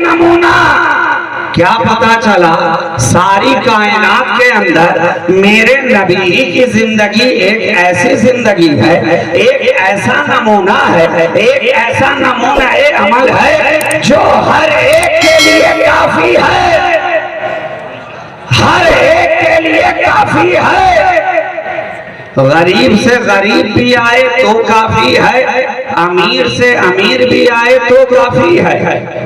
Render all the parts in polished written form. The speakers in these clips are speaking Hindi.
नमूना। क्या पता चला? सारी कायनात के अंदर मेरे नबी की जिंदगी एक ऐसी जिंदगी है, एक ऐसा नमूना है, एक ऐसा नमूना अमल है जो हर एक के लिए काफी है, हर एक के लिए काफी है। गरीब से गरीब भी आए तो काफी है, अमीर से अमीर भी आए तो काफी है,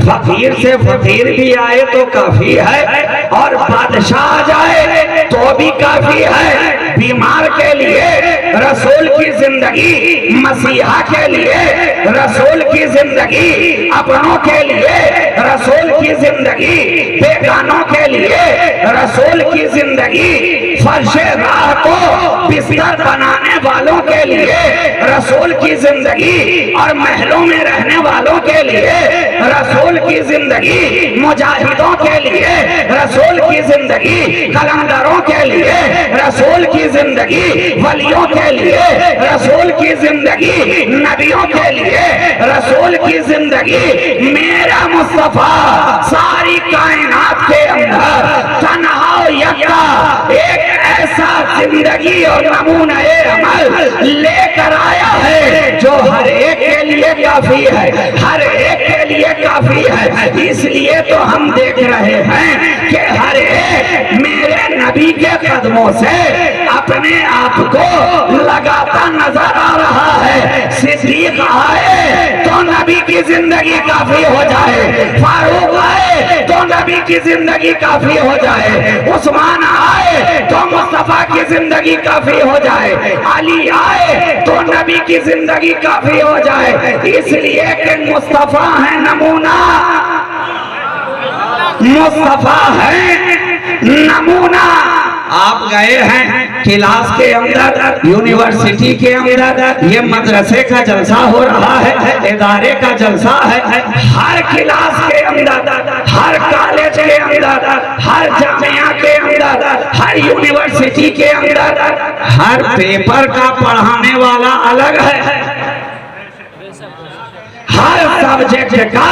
फकीर से फकीर भी आए तो काफी है, और बादशाह आ जाए तो भी काफी है। बीमार के लिए रसूल की जिंदगी, मसीहा के लिए रसूल की जिंदगी, अपनों के लिए रसूल की जिंदगी, बेगानों के लिए रसूल की जिंदगी, फर्शे राह को बिस्तर बनाने वालों के लिए रसूल की जिंदगी, और महलों में रहने वालों के लिए रसूल की जिंदगी, मुजाहिदों के लिए रसूल की जिंदगी, कलंदरों के लिए रसूल की जिंदगी, वलियों के लिए रसूल की जिंदगी, नबियों के लिए रसूल की जिंदगी। मेरा मुस्तफा सारी कायनात के अंदर तन्हा यका एक ऐसा जिंदगी और नमूना अमल लेकर आया है जो हर एक के लिए काफी है, हर एक के लिए काफी है। इसलिए तो हम देख रहे हैं कि हर एक मेरे नबी के कदमों से अपने आप को लगाता नजर आ रहा है। सिद्दीक आए तो नबी की जिंदगी काफी हो जाए, फारूक आए तो नबी की जिंदगी काफी हो जाए, उस्मान आए तो मुस्तफा की जिंदगी काफी हो जाए, अली आए तो नबी की जिंदगी काफी हो जाए। इसलिए कि मुस्तफा है नमूना, मुस्तफा है नमूना। आप गए हैं क्लास के अंदर, यूनिवर्सिटी के अंदर, ये मदरसे का जलसा हो रहा है, इदारे का जलसा है। हर क्लास के अंदर, हर कॉलेज के अंदर, हर जामिया के अंदर, हर यूनिवर्सिटी के अंदर, हर पेपर का पढ़ाने वाला अलग है, हर सब्जेक्ट का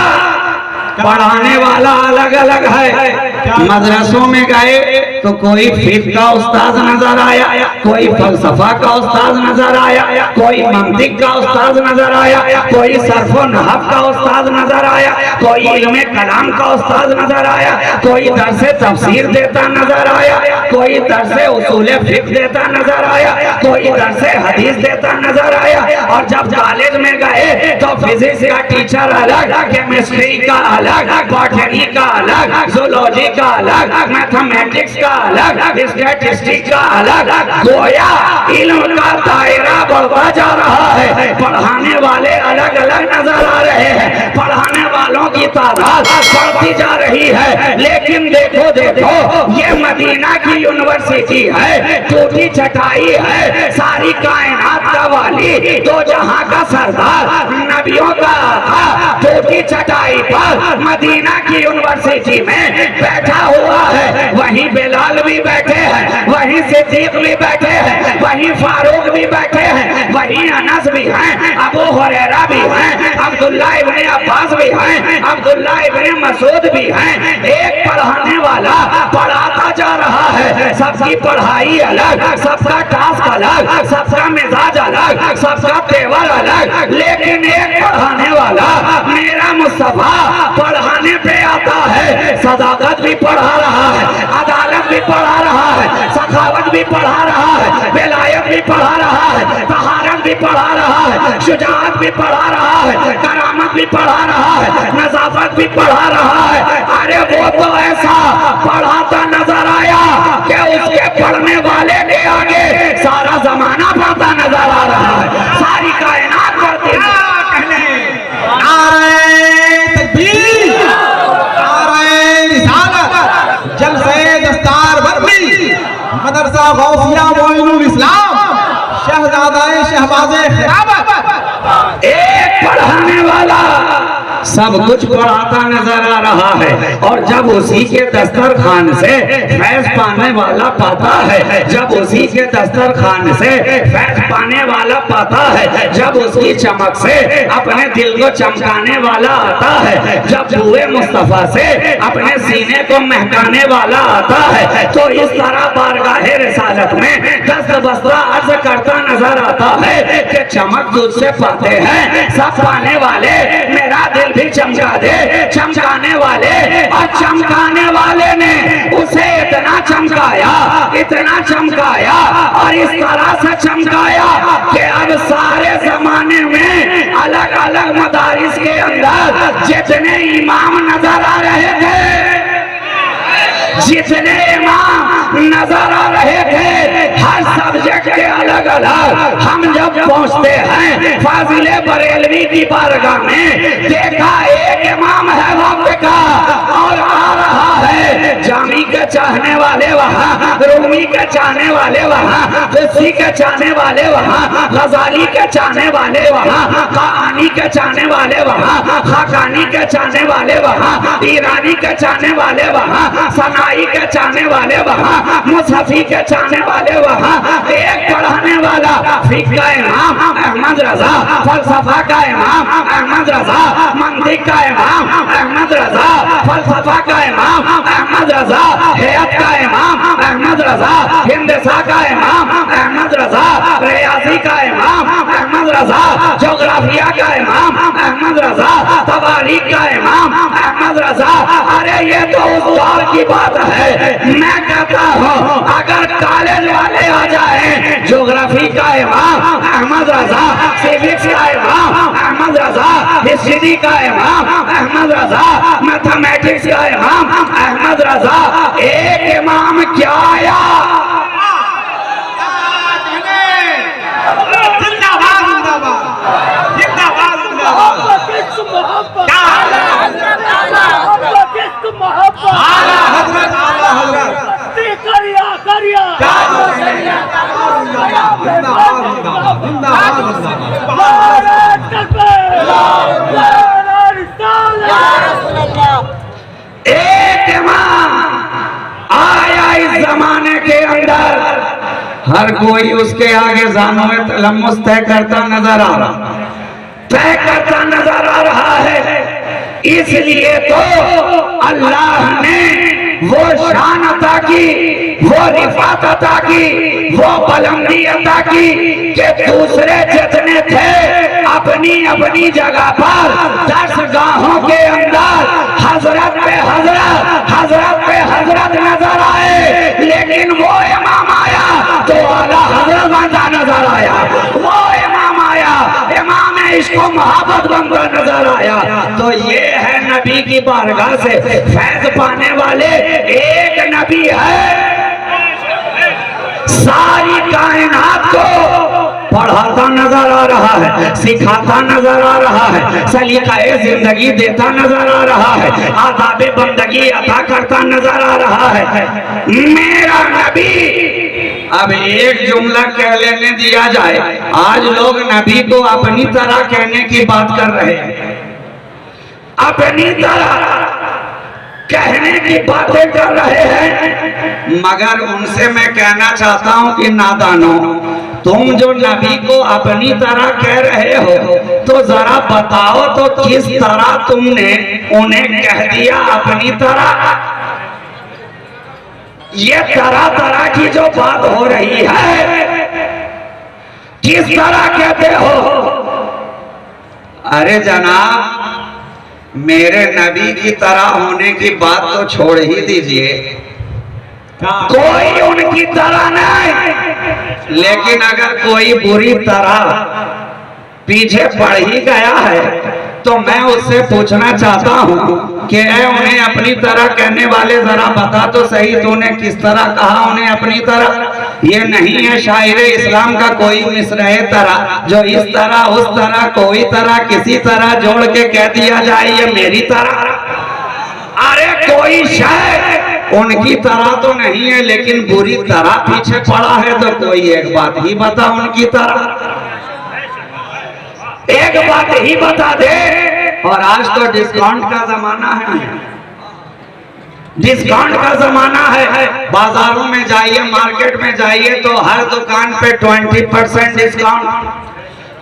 पढ़ाने वाला अलग अलग है। मदरसों में गए तो कोई फिक़्ह का उस्ताद नजर आया, कोई फलसफा का उस्ताद नजर आया, कोई मंतिक का उस्ताद नजर आया, कोई सर्फ व नहव का उस्ताद नजर आया, कोई इल्मे कलाम का उस्ताद नजर आया, कोई दर्से तफसीर देता नजर आया, कोई दर्से उसूले फिक़्ह देता नजर आया, कोई दर्से हदीस देता नजर आया। और जब कॉलेज में गए तो फिजिक्स का टीचर अलग, केमिस्ट्री का अलग, बॉटनी का अलग, जूलॉजी का अलग, मैथमेटिक्स का अलग, स्टैटिस्टिक्स का अलग। गोया इल्म का दायरा बढ़ता जा रहा है, पढ़ाने वाले अलग अलग नजर आ रहे हैं, पढ़ाने वालों की तादाद बढ़ती जा रही है। लेकिन देखो देखो, ये मदीना की यूनिवर्सिटी है, टूटी चटाई है, सारी कायनात का वाली, दो जहां का सरदार, नबियों का आका, टूटी चटाई पर मदीना की यूनिवर्सिटी में बैठा हुआ है। वहीं बिलाल भी बैठे हैं, वहीं सिद्दीक भी बैठे हैं, वहीं फारूक भी बैठे हैं, वहीं अनस भी हैं, अबू हुरैरा भी हैं, अब्दुल्लाह इब्ने अब्बास भी हैं, अब्दुल्लाह इब्ने मसूद भी हैं। एक पढ़ाने वाला पढ़ाता जा रहा है, सबकी पढ़ाई अलग, सबका टास्क अलग, सबका मिजाज अलग, सबका तेवर अलग। लेकिन एक पढ़ाने वाला मेरा मुस्तफा पढ़ाने पे आता है, सदाकत भी पढ़ा रहा है, अदालत भी पढ़ा रहा है, सखावत भी पढ़ा रहा है, विलायत भी पढ़ा रहा है, तहारत भी पढ़ा रहा है, शुजाअत भी पढ़ा रहा है, करामत भी पढ़ा रहा है, नजाफत भी पढ़ा रहा है। अरे वो तो ऐसा पढ़ाता नजर आया कि उसके पढ़ने वाले के आगे सारा जमाना पढ़ता नजर आ रहा है, सारी कायनात पढ़ती है। मदरसा गौसिया मोइनुल इस्लाम शहजादा शहबाज़े खिलाफत। एक पढ़ाने वाला सब कुछ पढ़ाता नजर आ रहा है। और जब उसी के दस्तरखान से फैज पाने वाला पाता है, जब उसी के दस्तरखान से फैज पाने वाला पाता है, जब उसकी चमक से अपने दिल को चमकाने वाला आता है, जब बूए मुस्तफा से अपने सीने को महकाने वाला आता है, तो इस तरह बारगाहे रिसालत में दस्त बस्ता अर्ज करता नजर आता है कि चमक तुझसे पाते हैं सब पाने वाले, मेरा दिल भी चमका दे चमकाने वाले। और चमकाने वाले ने उसे इतना चमकाया, इतना चमकाया और इस तरह से चमकाया कि अब सारे जमाने में अलग अलग मदारिस के अंदर जितने इमाम नजर आ रहे थे, जितने इमाम नजर आ रहे थे, हर सब्जेक्ट के अलग अलग, हम जब पहुंचते हैं फाजिले बरेलवी की बारगाह में, देखा एक इमाम है वक्त का और आ रहा है। जामी के चाहने वाले वहाँ, रूमी के चाहने वाले वहाँ, कुर्सी के चाहने वाले वहाँ, गजाली के चाहने वाले वहाँ, कहानी के चाहने वाले वहाँ, खाकानी के चाहने वाले वहाँ, ईरानी के चाहने वाले वहाँ, सनाई के चाहने वाले वहाँ, मुसहफी के चाहने वाले वहाँ। एक पढ़ाने वाला फिक़्ह का इमाम अहमद रजा, फलसफा का इमाम अहमद रजा, मंतिक का इमाम अहमद रजा, फलसफा का इमाम अहमद रजा, हयात का इमाम अहमद रजा, हिंदसा का इमाम अहमद रजा, रियाजी का इमाम अहमद रजा, जोग्राफिया का इमाम अहमद रजा, तवारीख का इमाम अहमद रजा। अरे ये तो उस दौर की बात है। मैं कहता हूँ अगर कॉलेज वाले आ जाए, ज्योग्राफी का इमाम अहमद रजा, सिविक्स का इमाम अहमद रजा, हिस्ट्री का इमाम अहमद रजा, मैथमेटिक्स का इमाम अहमद रजा, एक इमाम क्या आया? एक इमाम आया इस जमाने के अंदर, हर कोई उसके आगे जानों में तलम्मुस तय करता नजर आ रहा, तय करता नजर आ रहा है। इसलिए तो अल्लाह ने वो शान अता की, वो रिफात अता की, वो बुलंदी अता की कि दूसरे जितने थे अपनी अपनी जगह पर दरसगाहों के अंदर हजरत पे हजरत, हजरत पे हजरत नजर आए। लेकिन वो इमाम आया तो आला हजरत बनता नजर आया, वो इमाम आया इमाम इसको मोहब्बत बनता नजर आया। तो ये है नबी की बारगाह से फैज पाने वाले एक नबी है, सारी कायनात को पढ़ाता नजर आ रहा है, सिखाता नजर आ रहा है, सलीक़ाए जिंदगी देता नजर आ रहा है, आदाब बंदगी अता करता नजर आ रहा है मेरा नबी। अब एक जुमला कह लेने दिया जाए, आज लोग नबी को अपनी तरह कहने की बात कर रहे हैं, अपनी तरह कहने की बातें कर रहे हैं। मगर उनसे मैं कहना चाहता हूं कि नादानो, तुम जो नबी को अपनी तरह कह रहे हो तो जरा बताओ तो किस तरह तुमने उन्हें कह दिया अपनी तरह। ये तरह तरह की जो बात हो रही है किस तरह कहते हो? अरे जनाब, मेरे नबी की तरह होने की बात तो छोड़ ही दीजिए, कोई उनकी तरह नहीं, लेकिन अगर कोई बुरी तरह पीछे पड़ ही गया है तो मैं उससे पूछना चाहता हूँ कि उन्हें अपनी तरह कहने वाले जरा बता तो सही, तूने किस तरह कहा उन्हें अपनी तरह। ये नहीं है शायर इस्लाम का कोई मिसरे तरह जो इस तरह उस तरह कोई तरह किसी तरह जोड़ के कह दिया जाए ये मेरी तरह। अरे कोई शायद उनकी तरह तो नहीं है, लेकिन बुरी तरह पीछे पड़ा है तो कोई एक बात ही बता उनकी तरह, एक बात ही बता दे और आज तो डिस्काउंट का जमाना है, डिस्काउंट का जमाना है। बाजारों में जाइए, मार्केट में जाइए तो हर दुकान पे 20% डिस्काउंट,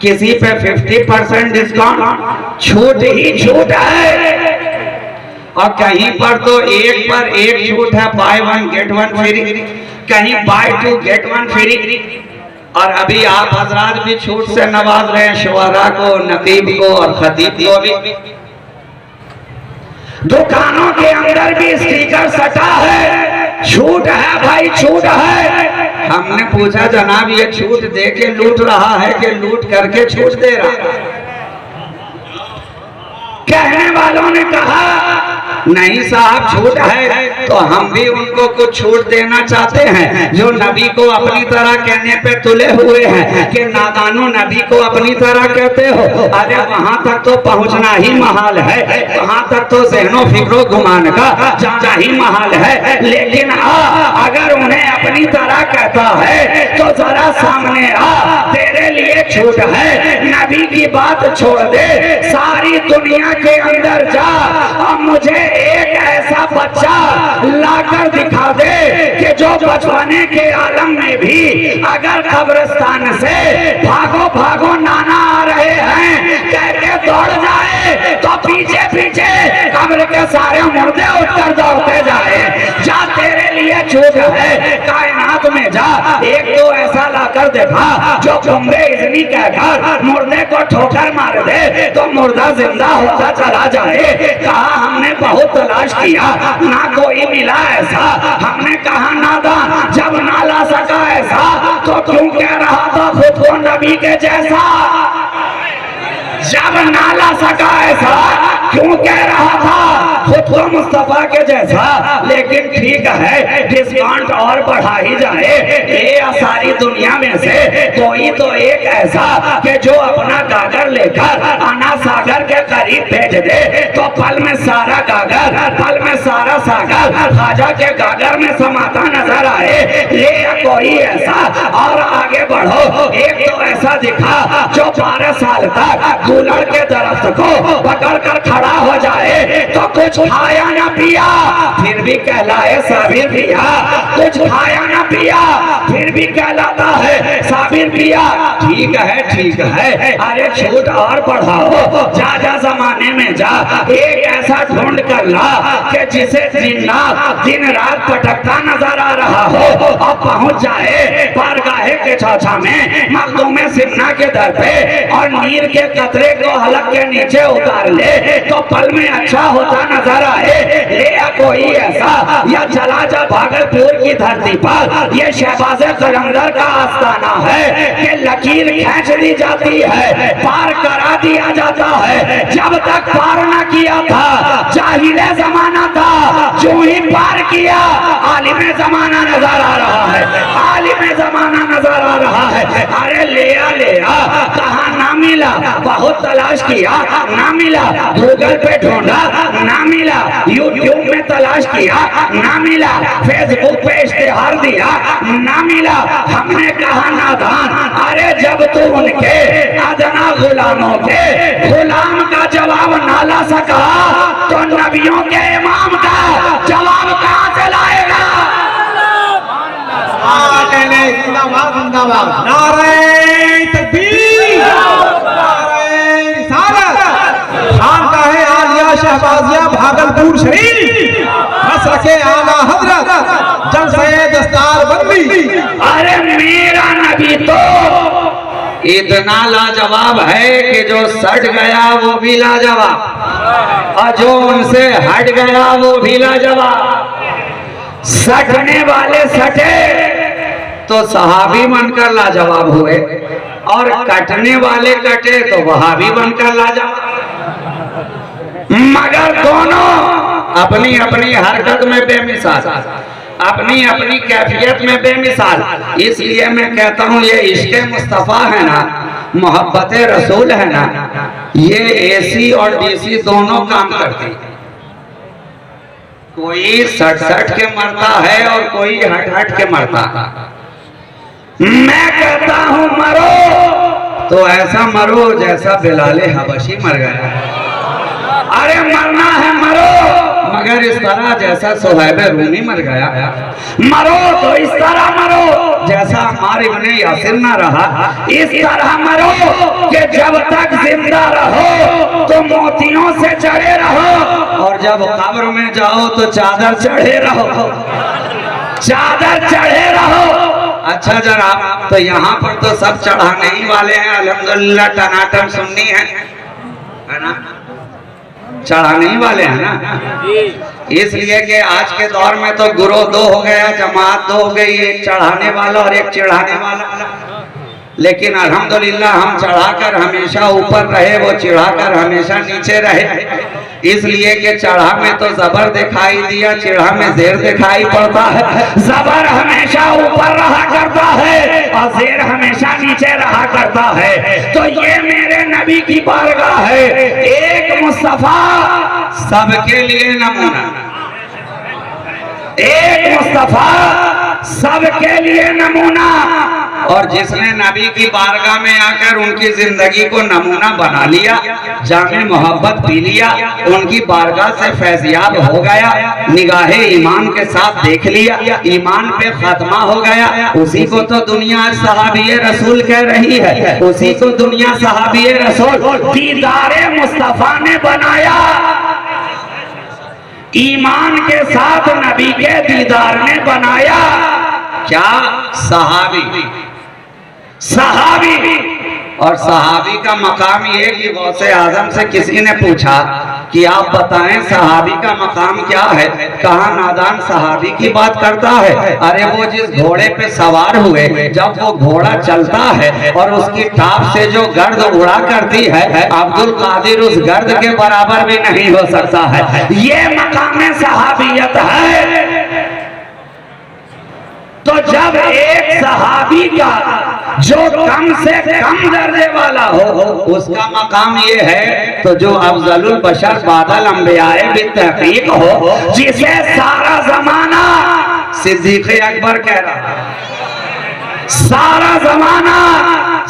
किसी पे 50% डिस्काउंट, छूट ही छूट है। और कहीं पर तो एक पर एक छूट है, बाय 1 गेट 1 फ्री, कहीं बाय 2 गेट 1 फ्री। और अभी आप हजरात भी छूट से नवाज रहे हैं शुअरा को, नतीब को और खतीब को भी। दुकानों के अंदर भी स्टिकर सटा है, छूट है भाई, छूट है। हमने पूछा जनाब ये छूट दे के लूट रहा है कि लूट करके छूट दे रहा है? कहने वालों ने कहा नहीं साहब छूट है, तो हम भी उनको कुछ छूट देना चाहते हैं जो नबी को अपनी तरह कहने पे तुले हुए हैं कि नादानो नबी को अपनी तरह कहते हो। अरे वहां तक तो पहुंचना ही महाल है, वहां तक तो ज़हनो फिक्रो गुमान का जाना ही महाल है। लेकिन अगर उन्हें अपनी तरह कहता है तो जरा सामने आ, तेरे लिए छूट है, नबी की बात छोड़ दे, सारी दुनिया के अंदर जा और मुझे एक ऐसा बच्चा लाकर दिखा दे कि जो बचपने के आलम में भी अगर कब्रिस्तान से भागो भागो नाना आ रहे हैं कह के दौड़ जाए तो पीछे पीछे कब्र के सारे मुर्दे उठकर दौड़ते जाए। जा तेरे लिए छूट है, कायनात में जा एक तो ऐसा लाकर देखा जो कुंभे इजनी कहकर मुर्दे को ठोकर मार दे तो मुर्दा जिंदा होता चला जाए। कहा हमने बहुत तलाश किया, ना कोई मिला ऐसा। हमने कहा नादान जब ना ला सका ऐसा तो क्यों कह रहा था खुद को नबी के जैसा? जब ना ला सका ऐसा क्यों कह रहा था खुद को मुस्तफा के जैसा? लेकिन ठीक है डिस्काउंट और बढ़ा ही जाए, ये सारी दुनिया में से कोई तो एक ऐसा कि जो अपना गागर लेकर आना सागर के करीब भेज दे तो पल में सारा गागर, पल में सारा सागर खाजा के गागर में समाता नजर आए। ले कोई ऐसा और आगे बढ़ो, एक तो ऐसा दिखा जो 12 साल तक गुलड़ के दरख्त को पकड़ कर खड़ा हो जाए तो कुछ खाया ना पिया फिर भी कहलाए साबिर पिया, कुछ खाया ना पिया फिर भी कहलाता है साबिर पिया। ठीक है ठीक है, अरे छूट और बढ़ाओ, जा जा जमाने में जा एक ऐसा ढूंढ कर ला कि जिसे दिन रात पटकता नजर आ रहा हो और पहुंच जाए बारगाहे के चौथा में मखदूम सिन्हा के दर पे और नीर के कतरे को हलक के नीचे उतार ले तो पल में अच्छा होता नजर आए। ले कोई ऐसा या चला जा भागलपुर की धरती पर, ये शहबाज कलंदर का आस्थाना है कि लकीर खींच दी जाती है, पार करा दिया जाता है। जब तक पार ना किया था जाहिल जमाना था, जो ही पार किया आलिम जमाना नजर आ रहा है, आलिम जमाना नजर आ रहा है। अरे ले आ कहा ना मिला, बहुत तलाश किया ना मिला, गूगल पे ढूंढा ना मिला, यूट्यूब में तलाश किया ना मिला, फेसबुक पे इश्तेहार दिया ना मिला। हमने कहा नादान, अरे जब तू उनके अदना गुलामों के गुलाम का जवाब ना ला सका तो नबियों के इमाम का जवाब कहां से लाएगा? जिंदाबाद जिंदाबाद, नारे तकबीर, नारे रिसालत, खानकाहे आलिया शहबाजिया भागलपुर शरीफ, मसलके आला हजरत, जलसे दस्तार बंदी। अरे मेरा नबी तो इतना लाजवाब है कि जो सट गया वो भी लाजवाब और जो उनसे हट गया वो भी लाजवाब। सटने वाले सटे तो सहाबी बनकर लाजवाब हुए और कटने वाले कटे तो वहाबी बनकर लाजवाब, मगर दोनों अपनी अपनी हरकत में बेमिसाल, अपनी अपनी कैफियत में बेमिसाल। इसलिए मैं कहता हूँ ये इश्क़ मुस्तफ़ा है ना, मोहब्बत रसूल है ना, ये एसी और डीसी दोनों काम करती। कोई सट सट के मरता है और कोई हट हट के मरता है। मैं कहता हूँ मरो तो ऐसा मरो जैसा बिलाले हबशी मर गया। अरे मरना है मरो, मगर इस तरह जैसा सुहैब रूमी मर गया, मरो तो इस तरह मरो जैसा अम्मार इब्ने यासिर ना रहा, इस तरह मरो कि जब तक जिंदा रहो तो मोतियों से चढ़े रहो, और जब कब्र में जाओ तो चादर चढ़े रहो, चादर चढ़े रहो। अच्छा जनाब, तो यहाँ पर तो सब चढ़ाने ही वाले हैं, अल्हम्दुलिल्लाह टनाटन सुन्नी है ना, चढ़ाने ही वाले हैं ना। इसलिए कि आज के दौर में तो गुरु दो हो गया, जमात दो हो गई, एक चढ़ाने वाला और एक चढ़ाने वाला। लेकिन अल्हम्दुलिल्लाह हम चढ़ाकर हमेशा ऊपर रहे, वो चढ़ाकर हमेशा नीचे रहे। इसलिए कि चढ़ा में तो जबर दिखाई दिया, चिढ़ा में जेर दिखाई पड़ता है। जबर हमेशा ऊपर रहा करता है और जेर हमेशा नीचे रहा करता है। तो ये मेरे नबी की बारगाह है, एक मुस्तफा सबके लिए नमूना, एक मुस्तफा सबके लिए नमूना। और जिसने नबी की बारगाह में आकर उनकी जिंदगी को नमूना बना लिया, जामे मोहब्बत पी लिया, उनकी बारगाह से फैज़याब हो गया, निगाहे ईमान के साथ देख लिया, ईमान पे खात्मा हो गया, उसी को तो दुनिया आज सहाबीए रसूल कह रही है, उसी को दुनिया सहाबीए रसूल दीदारे मुस्तफा ने बनाया। ईमान के साथ नबी के दीदार ने बनाया। क्या सहाबी, सहाबी। और सहाबी का मकाम ये कि गौसे आजम से किसी ने पूछा कि आप बताएं सहाबी का मकाम क्या है, कहा नादान सहाबी की बात करता है। अरे वो जिस घोड़े पे सवार हुए, जब वो घोड़ा चलता है और उसकी टाप से जो गर्द उड़ा करती है, अब्दुल कादिर उस गर्द के बराबर भी नहीं हो सकता है। ये मकाम सहाबियत है। तो जब एक सहाबी का जो कम से कम दर्जे वाला हो उसका मकाम ये है, तो जो अफजलुल बशर बादल अंबियाए बित्तहकीक हो, जिसे सारा जमाना सिद्दीक़ अकबर कह रहा है, सारा जमाना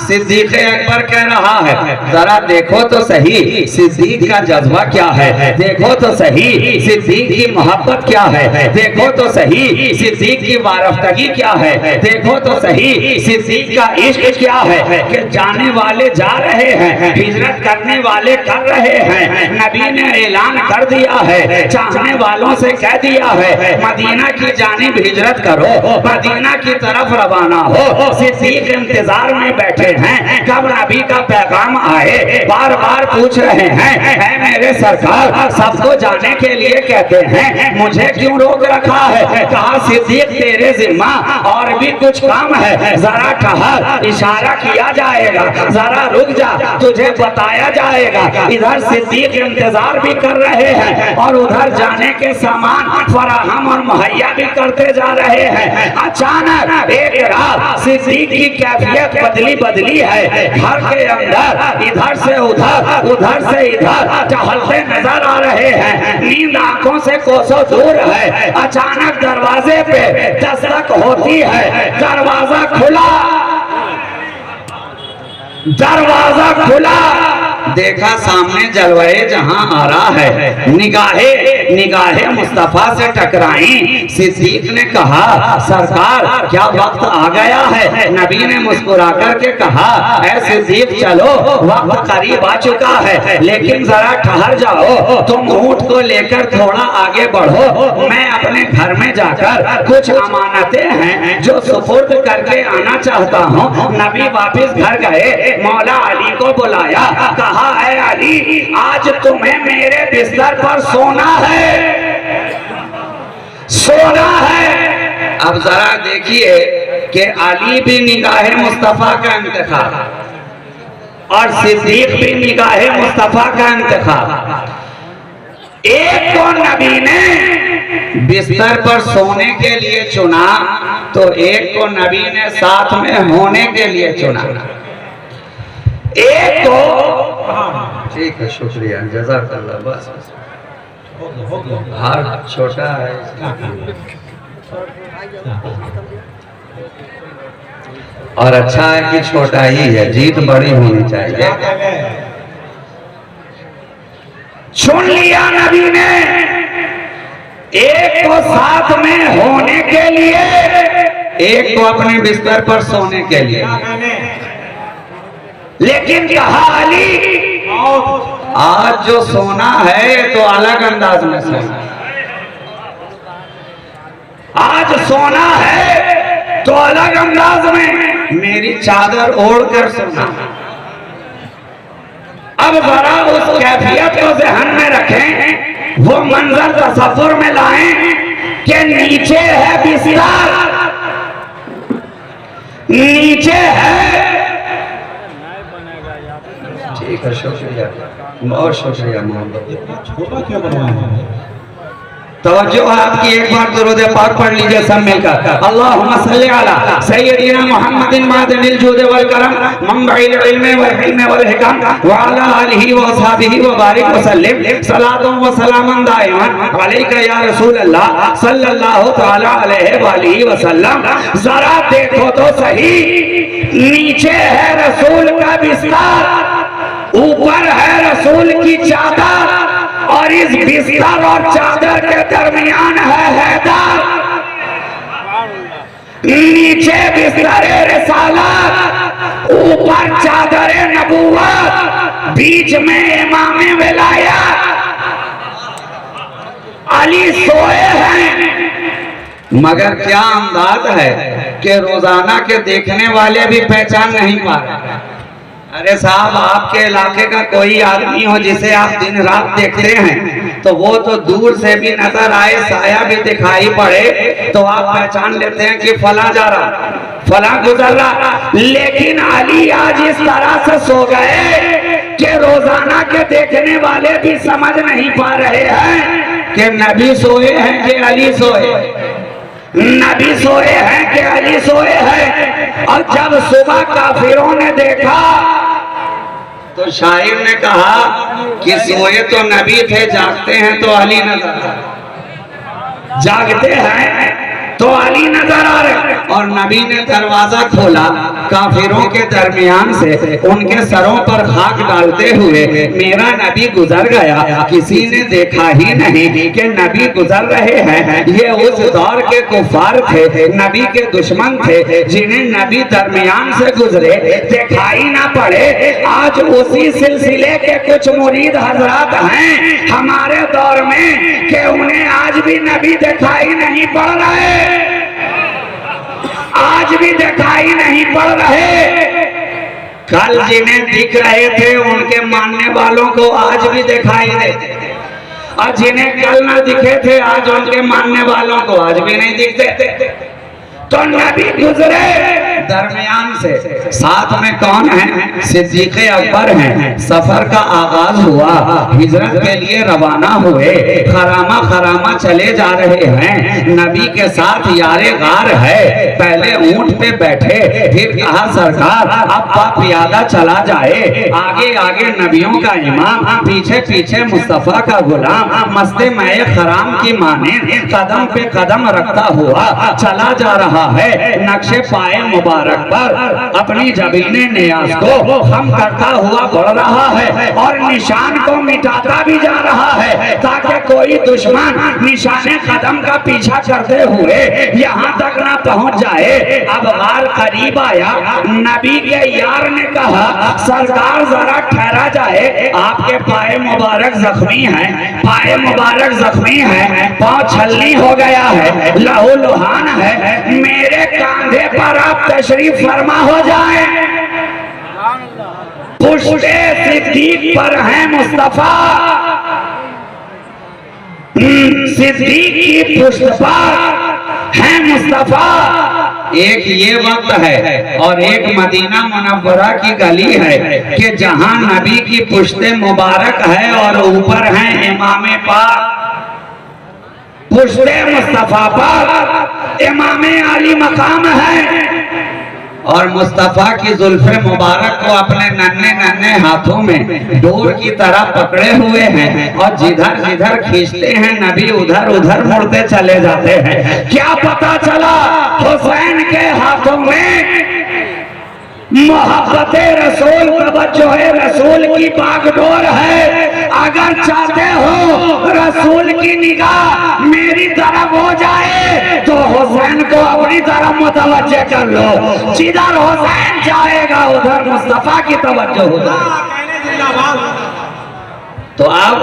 सिद्दीक़ अकबर कह रहा है। जरा देखो तो सही सिद्दीक़ का जज्बा क्या है, देखो तो सही सिद्दीक़ की मोहब्बत क्या है, देखो तो सही सिद्दीक़ की वारफ्तगी क्या है, देखो तो सही सिद्दीक़ का इश्क क्या है कि जाने वाले जा रहे हैं, हिजरत करने वाले कर रहे हैं। नबी ने ऐलान कर दिया है, चाहने वालों से कह दिया है, मदीना की जानिब हिजरत करो, मदीना की तरफ रवाना हो। सिद्दीक़ इंतजार में बैठे हैं कब नबी का पैगाम आए, बार बार पूछ रहे हैं, ऐ मेरे सरकार सबको जाने के लिए कहते हैं, मुझे क्यों रोक रखा है। कहा सिद्दीक़ तेरे जिम्मा और भी कुछ काम है, जरा ठहर, इशारा किया जाएगा, जरा रुक जा, तुझे बताया जाएगा। इधर सिद्दीक़ इंतजार भी कर रहे हैं और उधर जाने के सामान फराहम और मुहैया भी करते जा रहे हैं। अचानक एक रात सिद्दीक़ की कैफियत बदली है। घर के अंदर इधर से उधर, उधर से इधर टहलते नजर आ रहे हैं, नींद आंखों से कोसों दूर है। अचानक दरवाजे पे दस्तक होती है, दरवाजा खुला, दरवाजा खुला, देखा सामने जलवाए जहां आ रहा है, निगाहे मुस्तफा से टकराई। सिद्दीक़ ने कहा सरकार क्या वक्त आ गया है। नबी ने मुस्कुरा करके कहा ऐ सिद्दीक़ चलो वक्त करीब आ चुका है, लेकिन जरा ठहर जाओ, तुम ऊंट को लेकर थोड़ा आगे बढ़ो, मैं अपने घर में जाकर कुछ अमानतें हैं जो सुपुर्द करके आना चाहता हूँ। नबी वापिस घर गए, मौला अली को बुलाया, कहा है अली आज तुम्हें मेरे बिस्तर पर सोना है, सोना है। अब जरा देखिए कि अली भी निगाहे मुस्तफा का इंतखाब और सिद्दीक़ भी निगाहे मुस्तफा का इंतखाब। एक को नबी ने बिस्तर पर सोने के लिए चुना, तो एक को नबी ने साथ में होने के लिए चुना। एक को ठीक है, शुक्रिया, जज़ाकल्लाह। बस हार छोटा है और अच्छा है कि छोटा ही है, जीत बड़ी होनी चाहिए। चुन लिया नबी ने एक को साथ में होने के लिए, एक को अपने बिस्तर पर सोने के लिए। लेकिन कहा अली आज जो सोना है तो अलग अंदाज में सोना, आज सोना है तो अलग अंदाज में, मेरी चादर ओढ़कर सोना। अब जरा उस कैफियत को ज़हन में रखें, वो मंजर तसव्वुर में लाएं कि नीचे है बिस्तर, नीचे है। ठीक है, शुक्रिया, बहुत शुक्रिया मोहम्मद। छोटा क्यों बनवाया? तवज्जो है आपकी, एक बार दुरूद पाक पढ़ लीजिए सब मिलकर। अल्लाहुम्मा सल्ली अला सय्यदिना मुहम्मदिन मादिनिल जुद वल करम मंबइल इल्म वल हिल्म वल हिकम व अला आलिहि व असहाबिहि व बारिक व सल्लिम सलातु व सलामन दाइमन अलैका या रसूल अल्लाह सल्लल्लाहु तआला अलैहि व आलिहि व सल्लम। जरा देखो तो सही, नीचे है रसूल का बिस्तर, ऊपर है रसूल की चादर, और इस बिस्तर और चादर के दरमियान है हैदर। नीचे बिस्तर रिसालत, ऊपर चादर नबूवत, बीच में इमाम विलायत। अली सोए हैं, मगर क्या अंदाज है कि रोजाना के देखने वाले भी पहचान नहीं पा रहे। अरे साहब, आपके इलाके का कोई आदमी हो जिसे आप दिन रात देखते हैं तो वो तो दूर से भी नजर आए, साया भी दिखाई पड़े तो आप पहचान लेते हैं कि फला जा रहा, फला गुजर रहा। लेकिन अली आज इस तरह से सो गए कि रोजाना के देखने वाले भी समझ नहीं पा रहे हैं कि नबी सोए हैं कि अली सोए, नबी सोए हैं कि अली सोए हैं। और जब सुबह काफिरों ने देखा तो शायर ने कहा कि सोए तो नबी थे, जागते हैं तो अली नजर आ रहे, जागते हैं तो अली नजर आ रहे। और नबी ने दरवाजा खोला, काफिरों के दरमियान से उनके सरों पर खाक डालते हुए मेरा नबी गुजर गया, किसी ने देखा ही नहीं कि नबी गुजर रहे हैं। ये उस दौर के कुफार थे, नबी के दुश्मन थे, जिन्हें नबी दरमियान से गुजरे दिखाई ना पड़े। आज उसी सिलसिले के कुछ मुरीद हजरात हैं हमारे दौर में कि उन्हें आज भी नबी दिखाई नहीं पड़ रहे, आज भी दिखाई नहीं पड़ रहे। कल जिन्हें दिख रहे थे उनके मानने वालों को आज भी दिखाई देते, और जिन्हें कल न दिखे थे आज उनके मानने वालों को आज भी नहीं दिखते। तो नबी गुजरे दरमियान से, साथ में कौन है? सिद्दीक़ अकबर हैं। सफर का आगाज हुआ, हिजरत के लिए रवाना हुए, खरामा खरामा चले जा रहे हैं। नबी के साथ यारे गार है, पहले ऊंट पे बैठे, फिर कहा सरकार अब पियादा चला जाए, आगे आगे नबियों का इमाम, पीछे पीछे मुस्तफा का गुलाम, मस्ते मैं खराम की माने कदम पे कदम रखता हुआ चला जा रहा है। नक्शे पाए मुबारक पर अपनी जबीने नियाज को हम करता हुआ बढ़ रहा है और निशान को मिटाता भी जा रहा है, ताकि कोई दुश्मन निशाने कदम का पीछा करते हुए यहाँ तक ना पहुँच जाए। अब गार करीब आया, नबी के यार ने कहा सरकार जरा ठहरा जाए, आपके पाए मुबारक जख्मी हैं, पाए मुबारक जख्मी हैं, पाँव छलनी हो गया है, लहू लुहान है, मेरे कांधे पर आप तशरीफ फरमा हो जाए। पुश्ते सिद्दीक पर है मुस्तफा, सिद्दीक की पुश्त पर है मुस्तफा। एक ये वक्त है और एक मदीना मुनव्वरा की गली है कि जहां नबी की पुश्ते मुबारक है और ऊपर है इमामे पाक, पुश्ते मुस्तफा पर इमामे आली मकाम है। और मुस्तफा की जुल्फे मुबारक को अपने नन्हे नन्हे हाथों में डोर की तरह पकड़े हुए हैं और जिधर जिधर खींचते हैं नबी उधर उधर मुड़ते चले जाते हैं। क्या पता चला हुसैन के हाथों में मोहब्बत रसूल तवज्जो है रसूल की बागडोर है। अगर चाहते हो रसूल की निगाह मेरी तरफ हो जाए तो हुसैन को अपनी तरफ मुतवज्जो कर लो। जिधर हुसैन जाएगा उधर मुस्तफा की तवज्जो हो जाए। तो अब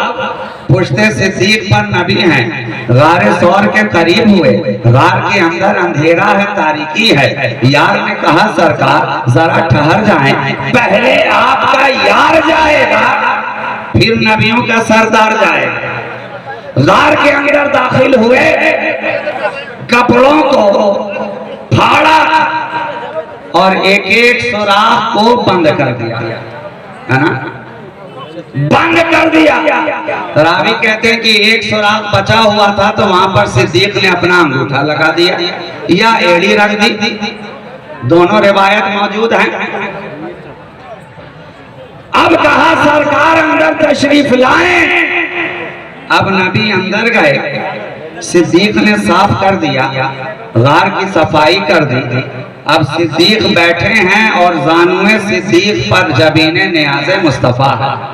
पुश्ते सिद्दीक पर नबी हैं, गारे सौर के करीब हुए, गार के अंदर अंधेरा है, तारीकी है। यार ने कहा सरकार जरा ठहर जाएं, पहले आपका यार जाएगा फिर नबियों का सरदार जाएगा। गार के अंदर दाखिल हुए, कपड़ों को फाड़ा और एक एक सुराख को बंद कर दिया, है ना, बंद कर दिया। रावी कहते हैं कि एक सुराख बचा हुआ था तो वहां पर सिद्दीक ने अपना अंगूठा लगा दिया या एड़ी रख दी, दोनों रिवायत मौजूद हैं। अब कहा सरकार अंदर तशरीफ लाएं। अब नबी अंदर गए, सिद्दीक ने साफ कर दिया, गार की सफाई कर दी। अब सिद्दीक बैठे हैं और जानुए सिद्दीक पर जबीने नियाज़े मुस्तफा है।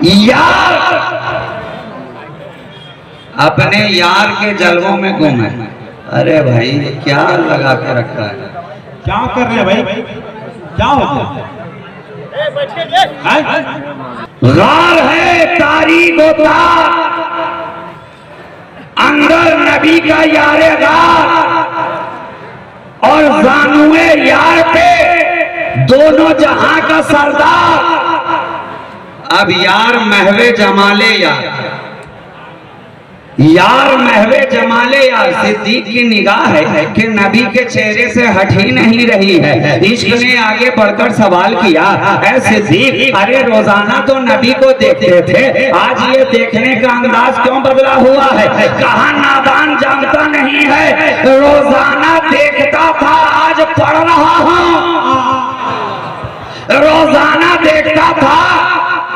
यार अपने यार के जलवों में गुम है। अरे भाई क्या लगा के रखा है, क्या कर रहे हैं भाई, क्या हो गया? गार है तारीख होता, अंदर नबी का यारे गार और जानुए यार पे दोनों जहां का सरदार। अब यार महवे जमाले यार महवे जमाले यार। सिद्दीक की निगाह है कि नबी के चेहरे से हट ही नहीं रही है। इश्क ने आगे बढ़कर सवाल किया, ऐ सिद्दीक अरे रोजाना तो नबी को देखते थे, आज ये देखने का अंदाज क्यों बदला हुआ है? कहा नादान जानता नहीं है, रोजाना देखता था आज पढ़ रहा हूँ। रोजाना देखता था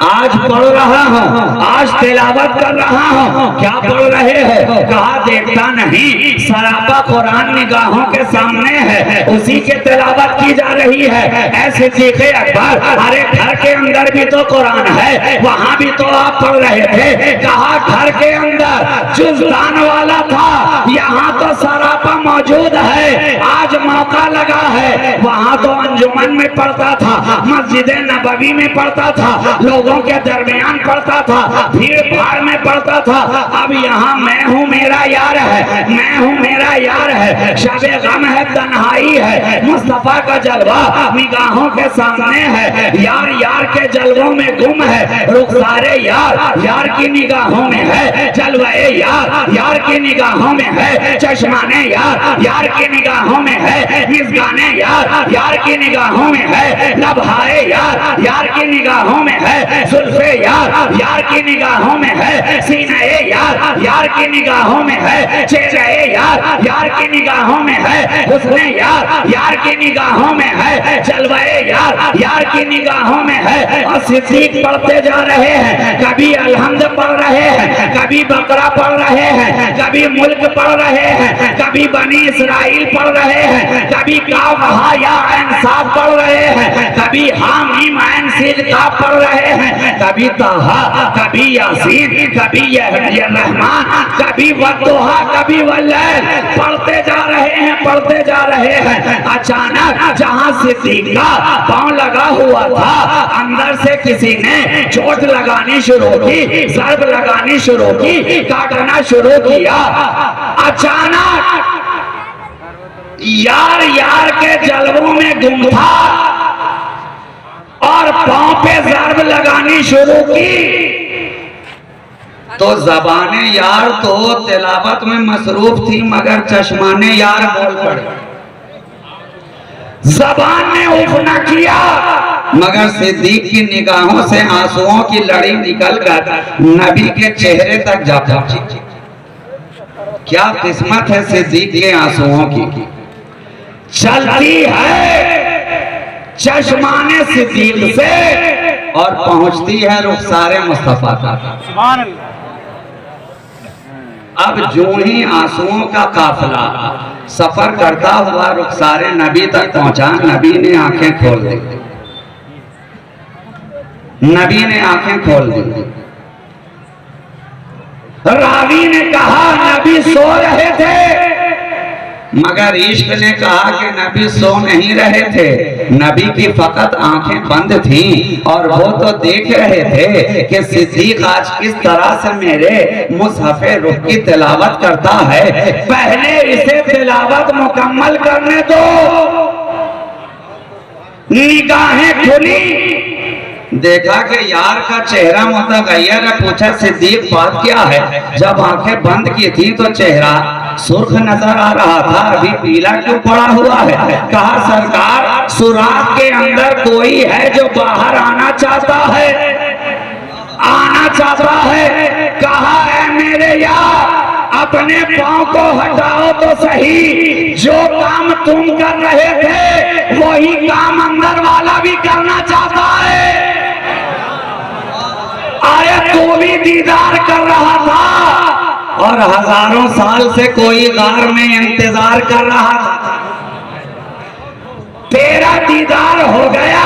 आज पढ़ रहा हूँ, आज तिलावत कर रहा हूँ। क्या पढ़ रहे हो? कहा देखता नहीं, सरापा कुरान निगाहों के सामने है, उसी के तिलावत की जा रही है। ऐसे सीखे अकबर अरे घर के अंदर भी तो कुरान है, वहाँ भी तो आप पढ़ रहे थे। कहा घर के अंदर जुज़दान वाला था, यहाँ तो सरापा मौजूद है। आज मौका लगा है, वहाँ तो अंजुमन में पढ़ता था, मस्जिद नबवी में पढ़ता था, लोगों के दरमियान पढ़ता था, भीड़ भाड़ में पढ़ता था। अब यहाँ मैं हूँ मेरा यार है, मैं हूँ मेरा यार है। शबे गम है, तन्हाई है, मुस्तफा का जलवा निगाहों के सामने है। यार यार के जलवों में गुम है, रुखसारे यार यार की निगाहों में है। जलवाए यार यार की निगाहों में है, चश्माने यार यार की निगाहों में है, मिज़गाने यार यार की निगाहों में है, लबहाए यार यार की निगाहों में है, जुल्फे यार यार की निगाहों में है, सीनाए यार यार की निगाहों में है, चेहरे यार यार की निगाहों में है, हुस्ने यार यार की निगाहों में है, जलवाए यार यार की निगाहों में है। और सिद्दीक पढ़ते जा रहे हैं, कभी अलहम्द पढ़ रहे हैं, कभी बकरा पढ़ रहे हैं, कभी मुल्क पढ़ रहे हैं, कभी बनी इसराइल पढ़ रहे हैं, कभी काफ हा या ऐन साफ पढ़ रहे हैं, कभी हा मीम ऐन सीन काफ पढ़ रहे हैं, कभी ताहा, कभी यासीन, कभी रहमान, कभी वद्दुहा, कभी वल्लैल। पढ़ते जा रहे हैं, पढ़ते जा रहे हैं। अचानक जहां सिद्दीक का पांव लगा हुआ था, अंदर से किसी ने चोट लगानी शुरू की, ज़र्ब लगानी शुरू की, काटना शुरू किया। अचानक यार यार के जलवों में गुम था और पांव पे ज़र्ब लगानी शुरू की तो ज़बाने यार तो तिलावत में मसरूफ थी, मगर चश्माने यार बोल पड़े। ज़बान ने उफ न किया, मगर सिद्दीक की निगाहों से आंसुओं की लड़ी निकल कर नबी के चेहरे तक जा पहुंची। क्या किस्मत है सिद्दीक के आंसुओं की। चलती है चश्माने सिद्दीक से और पहुंचती है रुखसारे मुस्तफा तक। अब जो ही आंसुओं का काफिला सफर करता हुआ रुखसारे नबी तक पहुंचा, नबी ने आंखें खोल दी। नबी ने आंखें खोल दी। रावी ने कहा नबी सो रहे थे, मगर इश्क ने कहा कि नबी सो नहीं रहे थे, नबी की फकत आंखें बंद थीं और वो तो देख रहे थे कि सिद्दीक आज किस तरह से मेरे मुसहफ़े रुख की तिलावत करता है। पहले इसे तिलावत मुकम्मल करने दो। निगाहें खुली, देखा कि यार का चेहरा मुतगय्यर है। पूछा सिद्दीक बात क्या है? जब आंखें बंद की थी तो चेहरा सुर्ख नजर आ रहा था, अभी पीला क्यों पड़ा हुआ है? कहा सरकार सुराख के अंदर कोई है जो बाहर आना चाहता है, आना चाहता है। कहा है मेरे यार अपने पांव को हटाओ तो सही, जो काम तुम कर रहे थे वही काम अंदर वाला भी करना चाहता है। आया तू भी दीदार कर रहा था और हजारों साल से कोई गार में इंतजार कर रहा था, तेरा दीदार हो गया।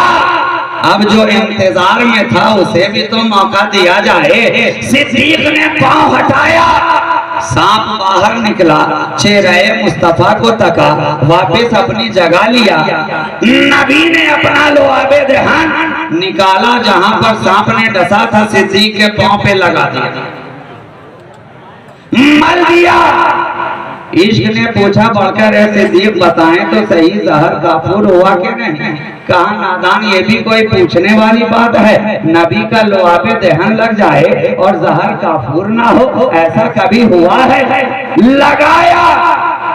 अब जो इंतजार में था उसे भी तो मौका दिया जाए। सिद्दीक ने पांव हटाया, सांप बाहर निकला, चेहरे मुस्तफा को तका, वापस अपनी जगह लिया। नबी ने अपना लुआबे देहान निकाला, जहां पर सांप ने डसा था सिद्दीक के पांव पे लगा दिया, मल दिया। इश्क ने पूछा बढ़कर है सिद्दीक बताएं तो सही जहर काफूर हुआ कि नहीं? कहा नादान ये भी कोई पूछने वाली बात है? नबी का लुआबे दहन लग जाए और जहर काफूर ना हो, ऐसा कभी हुआ है? लगाया,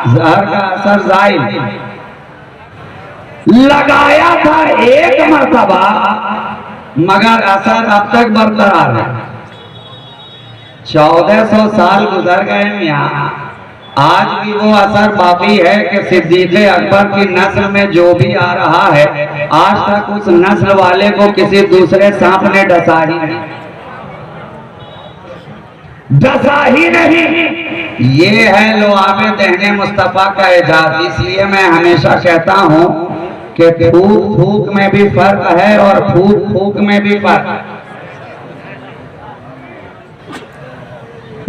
जहर का असर जाहिर लगाया था एक मर्तबा, मगर असर अब तक बरकरार है। 1400 साल गुजर गए मियां, आज भी वो असर बाकी है कि सिद्दीक अकबर की नस्ल में जो भी आ रहा है, आज तक उस नस्ल वाले को किसी दूसरे सांप ने डसा ही नहीं, डसा ही नहीं। ये है लुआबे दहने मुस्तफा का एजाज। इसलिए मैं हमेशा कहता हूं कि फूक फूक में भी फर्क है और फूक फूक में भी फर्क है।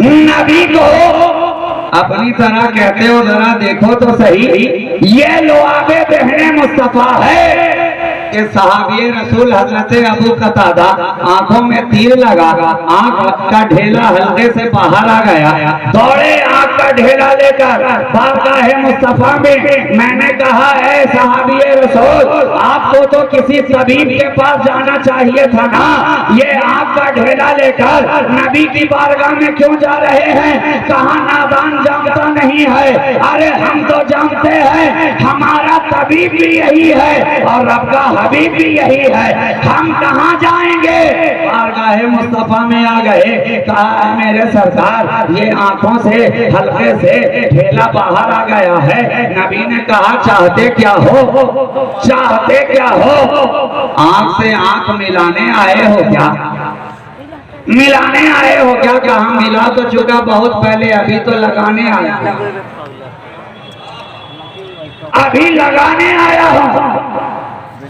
नबी को अपनी तरह कहते हो, जरा देखो तो सही, ये लुआबे दहने मुस्तफा है कि सहाबी रसूल हजरत अबू कतादा आंखों में तीर लगा, आंख का ढेला हल्के से बाहर आ गया, दौड़े आंख का ढेला लेकर बारगाह मुस्तफा में। मैंने कहा है सहाबी रसूल आपको तो किसी तबीब के पास जाना चाहिए था ना, ये आंख का ढेला लेकर नबी की बारगाह में क्यों जा रहे हैं? कहा नादान जानता नहीं है। अरे हम तो जानते हैं, हमारा तबीब भी यही है और रब का हबीब भी यही है, हम कहाँ जाएंगे? बारगाह मुस्तफा में आ गए। कहा मेरे सरकार ये आंखों से हल्के से ढेला बाहर आ गया है। नबी ने कहा चाहते क्या हो, चाहते क्या हो? आंख से आंख मिलाने आए हो क्या? मिलाने आए हो क्या? कहा मिला तो चुका बहुत पहले, अभी तो लगाने आया, अभी लगाने आया हूं।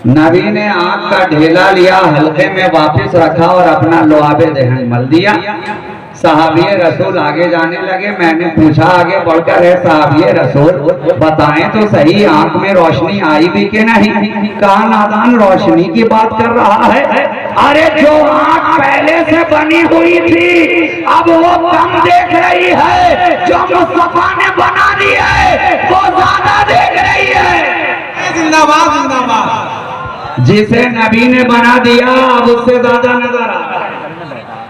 नबी ने आंख का ढेला लिया, हल्के में वापस रखा और अपना लुआबे दहन मल दिया। सहाबी रसूल आगे जाने लगे। मैंने पूछा आगे बढ़कर है सहाबी रसूल बताएं तो सही आंख में रोशनी आई भी कि नहीं? कहा नादान रोशनी की बात कर रहा है। अरे जो आंख पहले से बनी हुई थी अब वो कम देख रही है, जो मुस्तफा ने बना दी है वो ज्यादा देख रही है। जिंदाबाद जिंदाबाद। जिसे नबी ने बना दिया अब उससे ज्यादा नजर आ रहा है,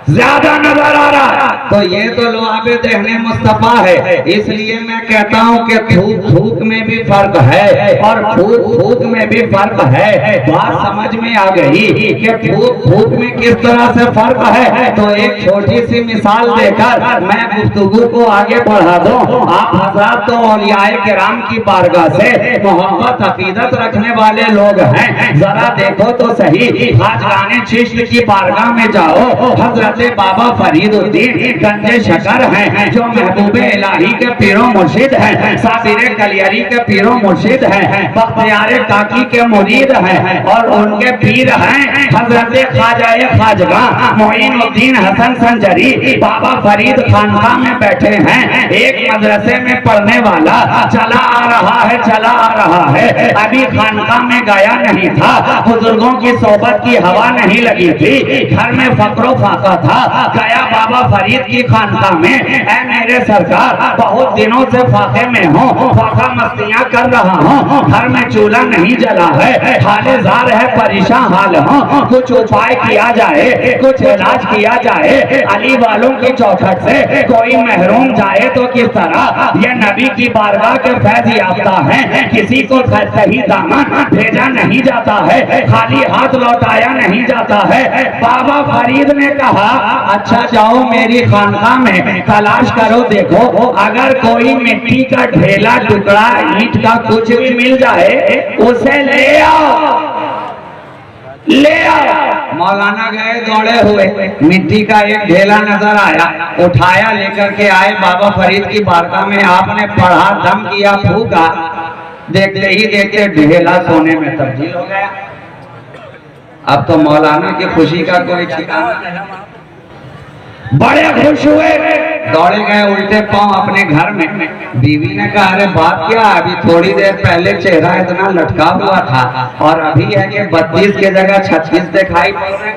ज्यादा नजर आ रहा है। तो ये तो लुआबे दहने मुस्तफा है। इसलिए मैं कहता हूँ कि थूक थूक में भी फर्क है और फूक फूक में भी फर्क है। बात समझ में आ गई कि फूक फूक में किस तरह से फर्क है? तो एक छोटी सी मिसाल देकर मैं गुफ्तगू को आगे बढ़ा दूं। आप हज़रात तो औलियाए किराम की बारगाह से मोहब्बत अकीदत रखने वाले लोग हैं, जरा देखो तो सही। खाजगाने चिश्त की बारगाह में जाओ, हजरत बाबा फरीदुद्दीन गंजे शकर हैं, जो महबूबे इलाही के पीरों मुर्शिद हैं, साबिरे कलियरी के पीरों मुर्शिद हैं, बख्तियारे काकी के मुरीद हैं, और उनके पीर हैं हजरत ख्वाजा खाजगा मोइनुद्दीन हसन संजरी बाबा फरीद खानका में बैठे हैं। एक मदरसे में पढ़ने वाला चला आ रहा है, अभी खानका में गया नहीं था, बुजुर्गों की सोबत की हवा नहीं लगी थी, घर में फकरो फाका था, गया बाबा फरीद की खानका में। ऐ मेरे सरकार, बहुत दिनों से फाके में हूँ, फाका मस्तियाँ कर रहा हूँ, घर में चूल्हा नहीं जला है, हालेजार है, परेशान हाल हूँ, कुछ उपाय किया जाए, कुछ इलाज किया जाए। अली वालों की चौखट से कोई महरूम जाए तो किस तरह? ये नबी की बारगाह के फैज याफ्ता हैं, किसी को सही दामन भेजा नहीं जाता है, खाली हाथ लौटाया नहीं जाता है। बाबा फरीद ने कहा, अच्छा जाओ मेरी खानका में तलाश करो, देखो अगर कोई मिट्टी का ढेला, टुकड़ा, ईंट का कुछ भी मिल जाए उसे ले आओ, ले आओ। मौलाना गए दौड़े हुए, मिट्टी का एक ढेला नजर आया, उठाया, लेकर के आए बाबा फरीद की बारगाह में। आपने पढ़ा, दम किया, फूका, देखते ही देखते ढेला सोने में तब्दील हो गया। अब तो मौलाना की खुशी का कोई ठिकाना नहीं, बड़े खुश हुए, दौड़े गए उल्टे पांव अपने घर में। बीवी ने कहा, अरे बात क्या, अभी थोड़ी देर पहले चेहरा इतना लटका हुआ था और अभी है कि 32 की जगह 36 दिखाई पड़ रहे,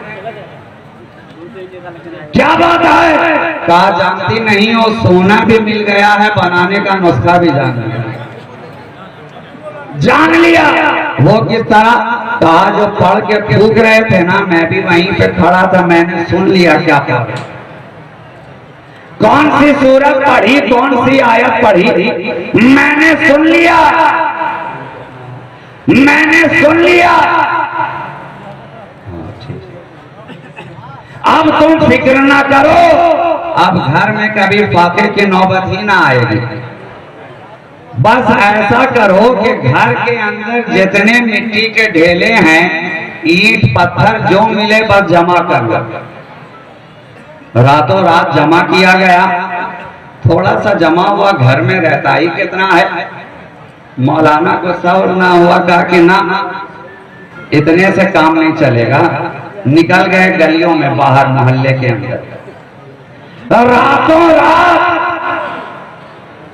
क्या बात है? कहा, जानती नहीं हो, सोना भी मिल गया है, बनाने का नुस्खा भी जान लिया। वो किस तरह? कहा, जो पढ़ के फूक रहे थे ना, मैं भी वहीं पे खड़ा था, मैंने सुन लिया क्या क्या, कौन सी सूरत पढ़ी, कौन सी आयत पढ़ी, मैंने सुन लिया, मैंने सुन लिया। अब तुम फिक्र ना करो, अब घर में कभी फाके की नौबत ही ना आएगी। बस ऐसा करो कि घर के अंदर जितने मिट्टी के ढेले हैं, ईंट पत्थर जो मिले बस जमा कर लो। रातों रात जमा किया गया, थोड़ा सा जमा हुआ, घर में रहता ही कितना है। मौलाना को सब्र ना हुआ, कहा कि ना, इतने से काम नहीं चलेगा। निकल गए गलियों में, बाहर मोहल्ले के अंदर। रातों रात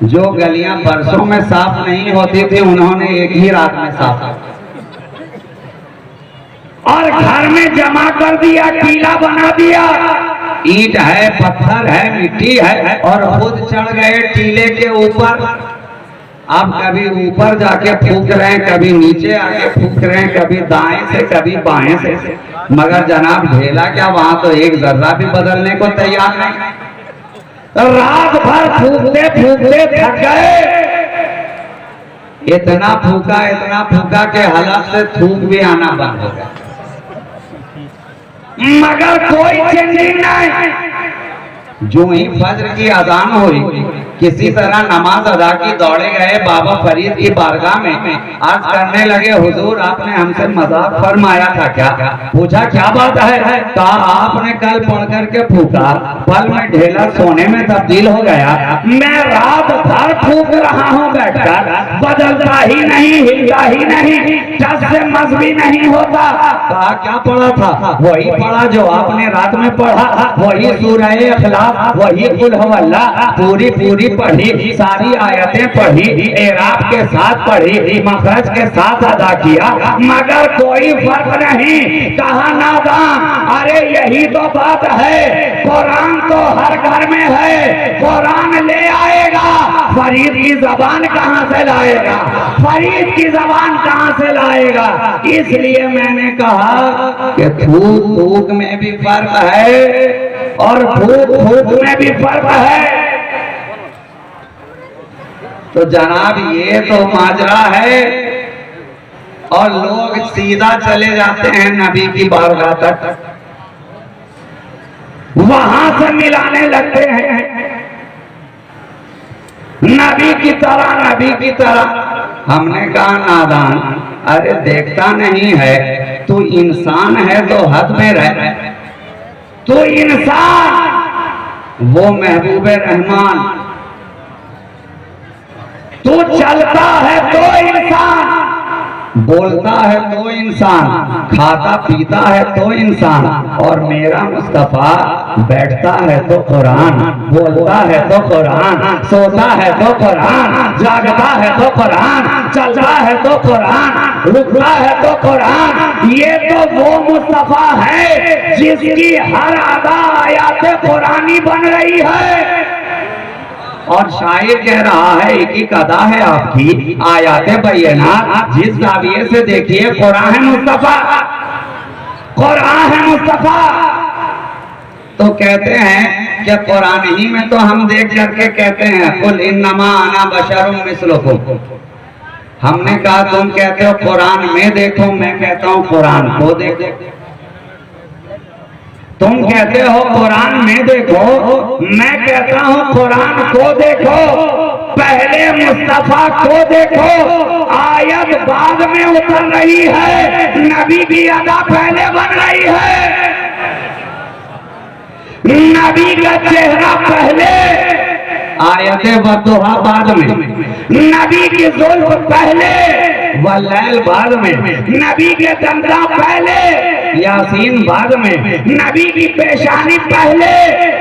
जो गलियां बरसों में साफ नहीं होती थी, उन्होंने एक ही रात में साफ और घर में जमा कर दिया, टीला बना दिया। ईंट है, पत्थर है, मिट्टी है, और खुद चढ़ गए टीले के ऊपर। अब कभी ऊपर जाके फूक रहे हैं, कभी नीचे आके फूक रहे हैं, कभी दाएं से कभी बाएं से, मगर जनाब ढेला क्या, वहां तो एक जर्रा भी बदलने को तैयार नहीं। रात भर फूकते फूकते थक गए, इतना फूका के हालत से थूक भी आना बंद हो गया, मगर कोई चेंजिंग नहीं। जो ही फज्र की अजान हुई, किसी तरह नमाज अदा की, दौड़े गए बाबा फरीद की बारगाह में। अर्ज करने लगे, हुजूर आपने हमसे मजाक फरमाया था क्या? पूछा क्या बात है? कहा, आपने कल पढ़ करके फूका, पल में ढेला सोने में तब्दील हो गया। मैं रात भर फूक रहा हूँ बैठकर, बदलता ही नहीं, हिलता ही नहीं, टस से मस भी नहीं होता। कहा, क्या पढ़ा था? वही पढ़ा जो आपने रात में पढ़ा, वही सूरह इखलास, वही कुल हुवल्लाह, पूरी पढ़ी, सारी आयतें पढ़ी, एराब के साथ पढ़ी, मखरज के साथ अदा किया, मगर कोई फर्क नहीं। कहा, नादान, अरे यही तो बात है, कुरान तो हर घर में है, कुरान ले आएगा, फरीद की जबान कहां से लाएगा? फरीद की जबान कहां से लाएगा? इसलिए मैंने कहा कि थूक थूक में भी फर्क है और फूक फूक में भी फर्क है। तो जनाब ये तो माजरा है, और लोग सीधा चले जाते हैं नबी की बारगाह तक, वहां से मिलाने लगते हैं नबी की तरह। हमने कहा, नादान, अरे देखता नहीं है, तू इंसान है तो हद में रह, तू इंसान, वो महबूब रहमान। तू चलता है तो इंसान, बोलता है तो इंसान, खाता पीता है तो इंसान, और मेरा मुस्तफा बैठता है तो कुरान, बोलता है तो कुरान, सोता है तो कुरान, जागता है तो कुरान, चलता है तो कुरान, रुकता है तो कुरान। ये तो वो मुस्तफा है जिसकी हर अदा आयात कुरानी बन रही है। और शायर कह रहा है एक ही अदा है आपकी आयाते बैनात, जिस जाविये से देखिए कुरान है मुस्तफा, कुरान है मुस्तफा। तो कहते हैं कि कुरान ही में तो हम देख करके कहते हैं कुल इन्नमा अना बशरुम मिस्लुकुम। हमने कहा तुम कहते हो कुरान में देखो, मैं कहता हूं कुरान को देखो। तुम कहते हो कुरान में देखो, मैं कहता हूं कुरान को देखो। पहले मुस्तफा को देखो, आयत बाद में उतर रही है, नबी की अदा पहले बन रही है। नबी का चेहरा पहले, आयतें बदुहा बाद में, नबी की जुल्फ पहले, वलैल बाद में, नबी के दंदा पहले, यासीन बाद में, नबी की पेशानी पहले,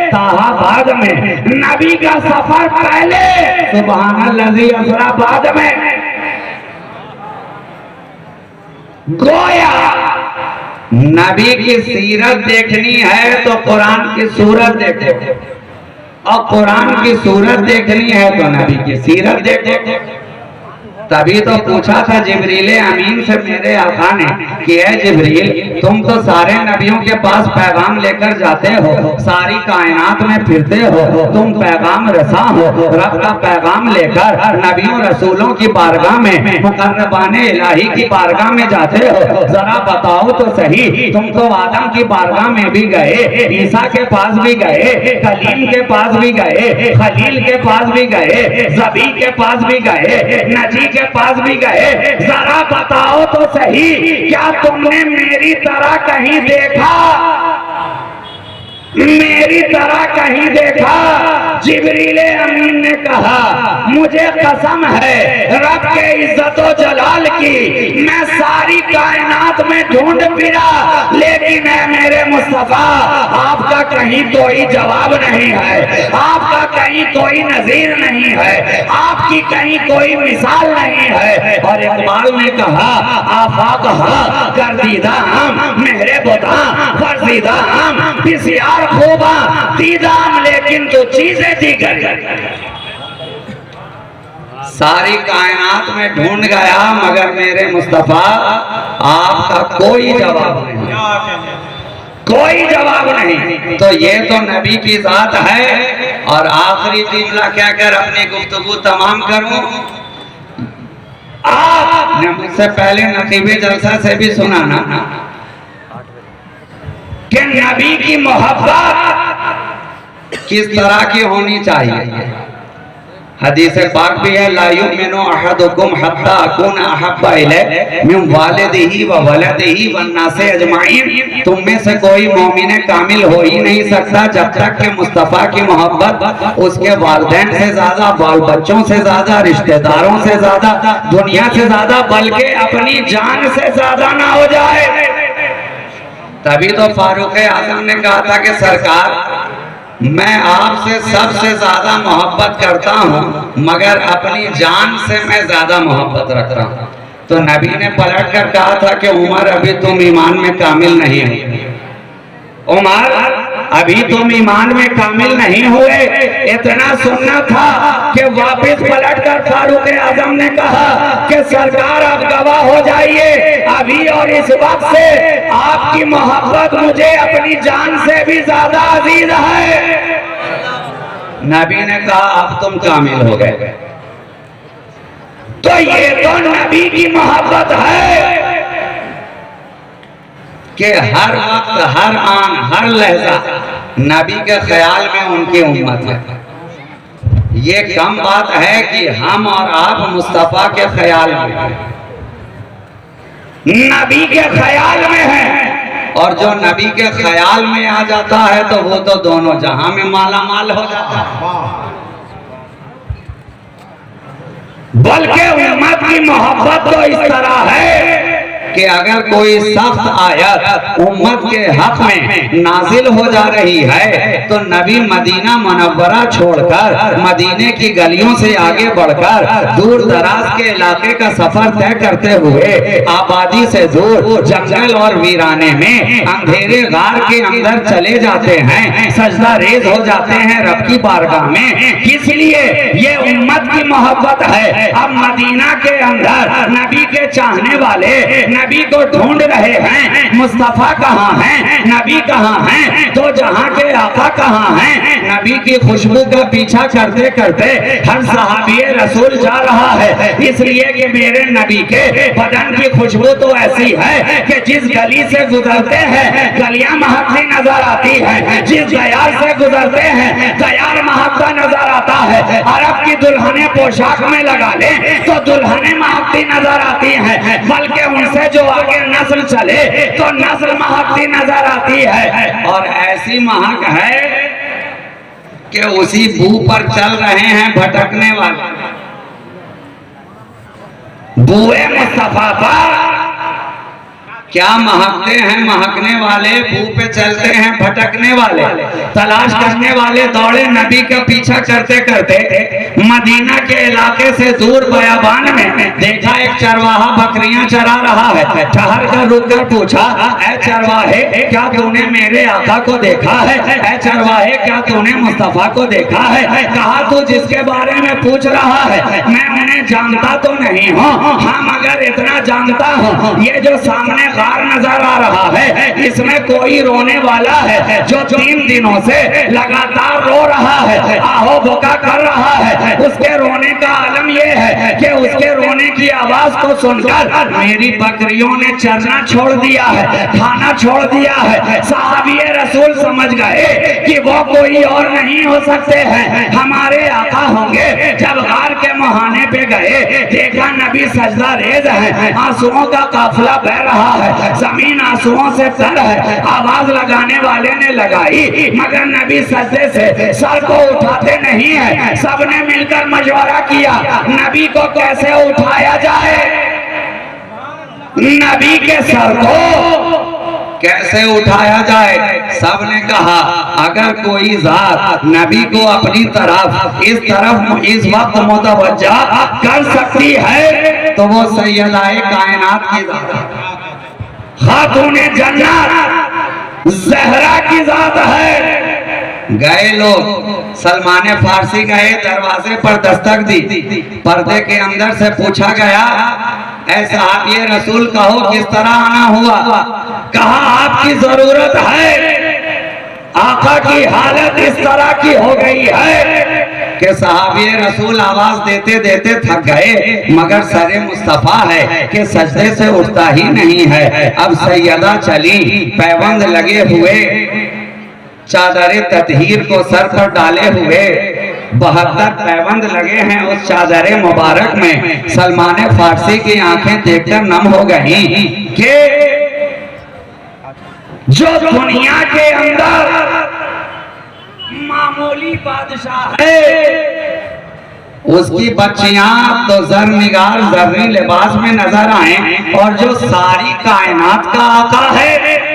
ताहा बाद में, नबी का सफर पहले, सुबहानल्लज़ी असरा बाद में। गोया नबी की सीरत देखनी है तो कुरान की सूरत देखो, और कुरान की सूरत देखनी है तो नबी की सीरत देखो। तभी तो पूछा था जिब्रील अमीन से मेरे आका ने कि ऐ जिब्रील, तुम तो सारे नबियों के पास पैगाम लेकर जाते हो, सारी कायनात में फिरते हो, तुम पैगाम रसा हो, रब का पैगाम लेकर नबियों रसूलों की बारगाह में, मुकर्रबाने इलाही की बारगाह में जाते हो। जरा बताओ तो सही, तुम तो आदम की बारगाह में भी गए, ईसा के पास भी गए, कलीम के पास भी गए, खलील के पास भी गए, ज़बी के पास भी गए, नजी के पास भी गए। जरा बताओ तो सही, क्या तुमने मेरी तरह कहीं देखा, मेरी तरह कहीं देखा? जिब्रील अमीन ने कहा, मुझे कसम है रब के इज्जतो जलाल की, मैं सारी कायनात में ढूंढ फिरा, लेकिन है मेरे मुस्तफा, आपका कहीं कोई जवाब नहीं है, आपका कहीं कोई नजीर नहीं है, आपकी कहीं कोई मिसाल नहीं है। और इकबाल ने कहा, आफाक गर्दीदा हम मेरे बुदा फर्जीदा हम बिसियार खूबा दीदाम, लेकिन तो चीजें दीगर। सारी कायनात में ढूंढ गया, मगर मेरे मुस्तफा आपका कोई जवाब नहीं, कोई जवाब नहीं। तो ये तो नबी की जात है। और आखिरी चीज कहकर अपनी गुफ्तगू तमाम करूं, आपने मुझसे पहले नकीबे जलसा से भी सुना ना कि नबी की मोहब्बत किस तरह की होनी चाहिए। हदीस पाक भी है, ला युमिनु अहदुकुम हत्ता अकुना अहब्बा इलैहि मिन वालिदिही व वलदिही वन्नासि अजमाइन। तुम में से कोई मोमिन कामिल हो ही नहीं सकता जब तक कि मुस्तफ़ा की मोहब्बत उसके वालिदैन से ज्यादा, बाल बच्चों से ज्यादा, रिश्तेदारों से ज्यादा, दुनिया से ज्यादा, बल्कि अपनी जान से ज्यादा ना हो जाए। तभी तो फारूक आजम ने कहा था कि सरकार, मैं आपसे सबसे ज्यादा मोहब्बत करता हूँ, मगर अपनी जान से मैं ज्यादा मोहब्बत रखता हूँ। तो नबी ने पलट कर कहा था कि उमर, अभी तुम ईमान में कामिल नहीं हो, उमर अभी तुम ईमान में कामिल नहीं हुए। इतना सुनना था कि वापस पलट कर फारूक आजम ने कहा कि सरकार आप गवाह हो जाइए, अभी और इस वक्त से आपकी मोहब्बत मुझे अपनी जान से भी ज्यादा अजीज है। नबी ने कहा अब तुम कामिल हो गए। तो ये तो नबी की मोहब्बत है कि हर वक्त, हर आन, हर लहजा नबी के ख्याल में उनकी उम्मत है। ये कम बात है कि हम और आप मुस्तफा के ख्याल में, नबी के ख्याल में हैं। और जो नबी के ख्याल में आ जाता है तो वो तो दोनों जहां में माला माल हो जाता है। बल्कि उम्मत की मोहब्बत तो इस तरह है कि अगर कोई सख्त आयत उम्मत के हक में नाजिल हो जा रही है तो नबी मदीना मुनव्वरा छोड़कर मदीने की गलियों से आगे बढ़कर दूर दराज के इलाके का सफर तय करते हुए आबादी से दूर जंगल और वीराने में अंधेरे गार के अंदर चले जाते हैं, सजदा रेज हो जाते हैं रब की बारगाह में। किस लिए? ये उम्मत की मोहब्बत है। अब मदीना के अंदर नबी के चाहने वाले नबी को ढूंढ रहे हैं, मुस्तफा कहाँ हैं, नबी कहाँ हैं, तो जहां के आका कहाँ हैं। नबी की खुशबू का पीछा करते करते हर सहाबी रसूल जा रहा है, इसलिए कि मेरे नबी के बदन की खुशबू तो ऐसी है कि जिस गली से गुजरते हैं गलियां महकती नजर आती है, जिस दयार से गुजरते हैं दयार महकता नजर आता है। अरब की दुल्हने पोशाक में लगा ले तो दुल्हने महकती नजर आती है, बल्कि उनसे जो आगे नस्ल चले तो नस्ल महकती नजर आती है। और ऐसी महक है कि उसी बू पर चल रहे हैं भटकने वाले। बूए मुस्तफा पर क्या महकते हैं महकने वाले, बू पे चलते हैं भटकने वाले, तलाश करने वाले दौड़े नबी का पीछा करते करते मदीना के इलाके से दूर बयाबान में देखा एक चरवाहा बकरियां चरा रहा है। ठहर कर रुक कर पूछा, ऐ चरवाहे क्या तूने मेरे आका को देखा है? ऐ चरवाहे क्या तूने मुस्तफा को देखा है? कहा तू जिसके बारे में पूछ रहा है मैं उन्हें जानता तो नहीं हूँ, हाँ मगर इतना जानता हूँ ये जो सामने गार नजर आ रहा है इसमें कोई रोने वाला है जो 3 दिनों से लगातार रो रहा है, आहो भुका कर रहा है। उसके रोने का आलम यह है कि उसके रोने की आवाज को सुनकर मेरी बकरियों ने चरना छोड़ दिया है, खाना छोड़ दिया है। साहबी रसूल समझ गए कि वो कोई और नहीं हो सकते हैं, हमारे आका होंगे। जब गार के मुहाने पे गए देखा नबी सजदा रेज है, आंसुओं का काफिला बह रहा है, जमीन आंसुओं से तर है। आवाज लगाने वाले ने लगाई मगर नबी सजदे से सर को उठाते नहीं है। सबने मिलकर मशवरा किया नबी को कैसे उठाया जाए, नबी के सर को कैसे उठाया जाए। सबने कहा अगर कोई जात नबी को अपनी तरफ इस वक्त मुतवज्जा कर सकती है तो वो सैयदाए कायनात की जात खातूने जन्नत ज़हरा की जात है। गए लोग सलमान फारसी गए, दरवाजे पर दस्तक दी, पर्दे के अंदर से पूछा गया ऐ सहाबी रसूल कहो किस तरह आना हुआ? कहा आपकी जरूरत है, आका की हालत इस तरह की हो गई है कि सहाबी रसूल आवाज देते देते थक गए मगर सरे मुस्तफा है कि सजदे से उठता ही नहीं है। अब सैयदा चली, पैबंद लगे हुए, चादर ततहीर को सर पर डाले हुए, 72 पैबंद लगे हैं उस चादर मुबारक में। सलमान फारसी की आंखें देखकर नम हो गई कि जो दुनिया के अंदर मामूली बादशाह है उसकी बच्चियां तो ज़र-निगार ज़र्री लिबास में नजर आए और जो सारी कायनात का आका है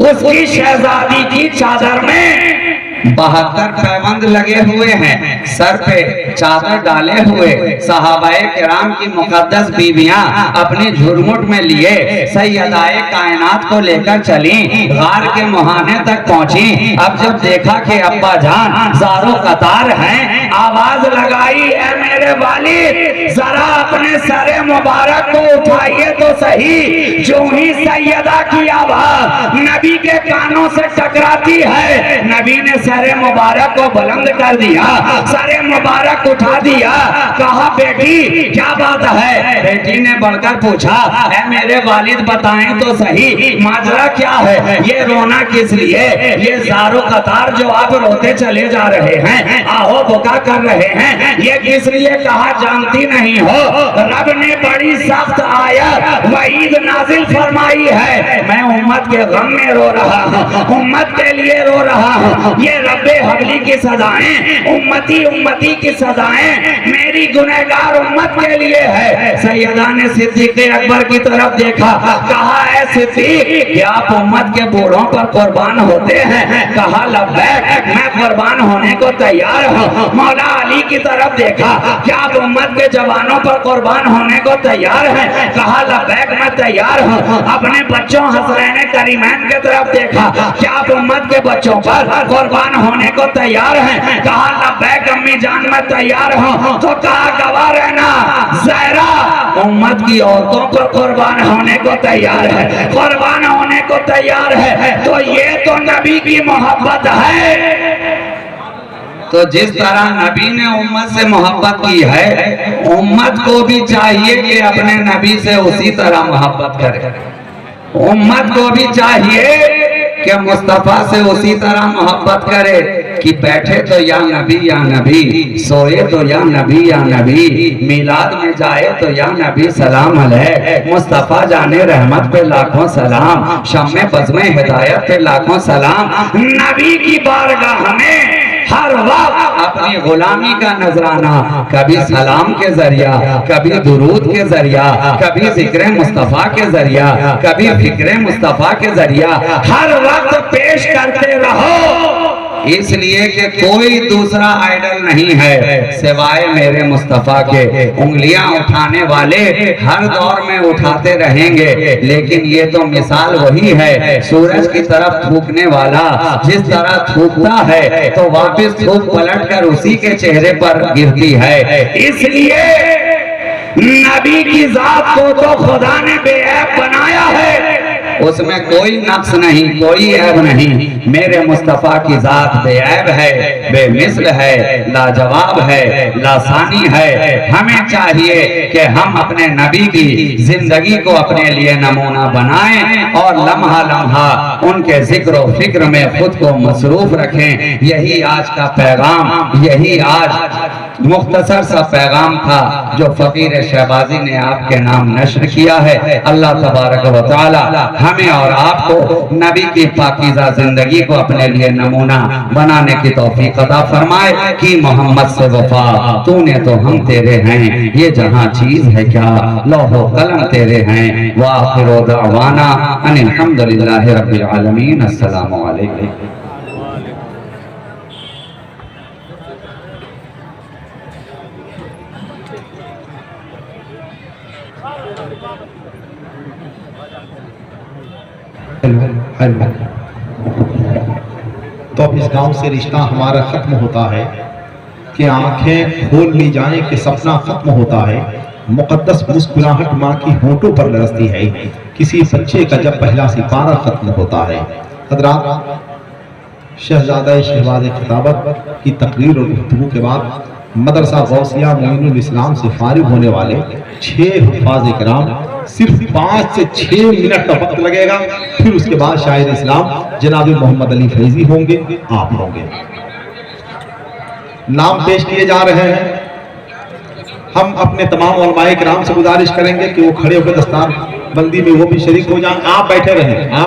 उसकी शहजादी की चादर में 72 पैबंद लगे हुए हैं, सर पे चादर डाले हुए सहाबाए किराम की मुकद्दस बीवियां अपने झुरमुट में लिए सैयदाए कायनात को लेकर चली, गार के मुहाने तक पहुंची। अब जब देखा कि अब्बा जान ज़ारो कतार हैं, आवाज लगाई है मेरे वालिद जरा अपने सरे मुबारक को उठाइए तो सही। जो ही सैयदा की आवाज नबी के कानों से टकराती है नबी ने सरे मुबारक को बुलंद कर दिया, सरे मुबारक उठा दिया। कहा बेटी क्या बात है? बेटी ने बढ़कर पूछा, है मेरे वालिद बताएं तो सही माजरा क्या है? ये रोना किस लिए? ये ज़ारो कतार जो आप रोते चले जा रहे हैं, आहो बुका कर रहे हैं, ये किस लिए? कहा जानती नहीं हो, रब ने बड़ी सख्त आयत वईद नाजिल फरमाई है। मैं उम्मत के गम में रो रहा हूँ, उम्मत के लिए रो रहा हूँ। ये रब्बे हबली की सजाएं, उम्मती की सजाएं मेरी गुनहगार उम्मत के लिए है। सैयदा ने सिद्दीक़ अकबर की तरफ देखा, कहा है सिद्दीक़ क्या आप उम्मत के बूढ़ों पर कुर्बान होते हैं? कहा लब्बैक मैं कुर्बान होने को तैयार हूँ। मौला अली की तरफ देखा, क्या आप उम्मत के जवानों पर कुर्बान होने को तैयार हैं? कहा लब्बैक मैं तैयार हूँ। अपने बच्चों हसनैन करीमैन की तरफ देखा, क्या आप उम्मत के बच्चों पर कुर्बान होने को तैयार हैं? कहा लब्बैक अम्मी जान मैं तैयार हूँ। तो कहा गवाह रहना ज़हरा उम्मत की औरतों पर कुर्बान होने को तैयार है, कुर्बान होने को तैयार है। तो ये तो नबी की मोहब्बत है। तो जिस तरह नबी ने उम्मत से मोहब्बत की है, उम्मत को भी चाहिए कि अपने नबी से उसी तरह मोहब्बत करे। उम्मत को भी चाहिए कि मुस्तफा से उसी तरह मोहब्बत करे कि बैठे तो या नबी, सोए तो या नबी, मिलाद में जाए तो या नबी सलाम अलैह, मुस्तफा जाने रहमत पे लाखों सलाम, शम्मे बज़्मे हिदायत पे लाखों सलाम। नबी की बारगाह में हर वक्त अपनी गुलामी का नजराना, कभी सलाम के जरिया, कभी दुरूद के जरिया, कभी जिक्र मुस्तफा के जरिया, कभी फिक्र मुस्तफा के जरिया हर वक्त पेश करते रहो। इसलिए कि कोई दूसरा आइडल नहीं है सिवाय मेरे मुस्तफा के। उंगलियां उठाने वाले हर दौर में उठाते रहेंगे, लेकिन ये तो मिसाल वही है सूरज की तरफ थूकने वाला, जिस तरह थूकता है तो वापस थूक पलट कर उसी के चेहरे पर गिरती है। इसलिए नबी की जात को तो खुदा ने बेऐब बनाया है, उसमें कोई नक्स नहीं, कोई ऐब नहीं। मेरे मुस्तफा की जात बेऐब है, बेमिसल है, लाजवाब है, लासानी है। हमें चाहिए कि हम अपने नबी की जिंदगी को अपने लिए नमूना बनाएं और लम्हा लम्हा उनके जिक्र और फिक्र में खुद को मसरूफ रखें। यही आज का पैगाम, यही आज मुख्तसर सा पैगाम था जो फकीर शहबाजी ने आपके नाम नश्र किया है। अल्लाह तबारक व तआला हमें और आपको नबी की पाकीज़ा जिंदगी को अपने लिए नमूना बनाने की तौफीक अता फरमाए कि मोहम्मद से वफा तूने तो हम तेरे हैं, ये जहां चीज है क्या लौहो कलम तेरे हैं। व आखिरु दअवाना अनिल हम्दुलिल्लाहि रब्बिल आलमीन। अस्सलामु अलैकुम। तो अब इस गांव से रिश्ता हमारा खत्म होता है कि आंखें खोल ली जाएं कि सपना खत्म होता है। मुकद्दस मुस्कुराहट माँ की होंठों पर लरसती है किसी बच्चे का जब पहला सिपारा खत्म होता है। हज़रात, शहजादा शहबाज खिताबत की तकरीर और गुफ्तगू के बाद मदरसा गौसिया मोइनुल इस्लाम से फारिग होने वाले 6 हुफ़ाज़ इकराम सिर्फ 5 से 6 मिनट का वक्त लगेगा। फिर उसके बाद शायर इस्लाम जनाब मोहम्मद अली फैजी होंगे, आप होंगे। नाम पेश किए जा रहे हैं। हम अपने तमाम उलमाए किराम से गुजारिश करेंगे कि वो खड़े होकर दस्तार बंदी में वो भी शरीक हो जाएं। आप बैठे रहें। आप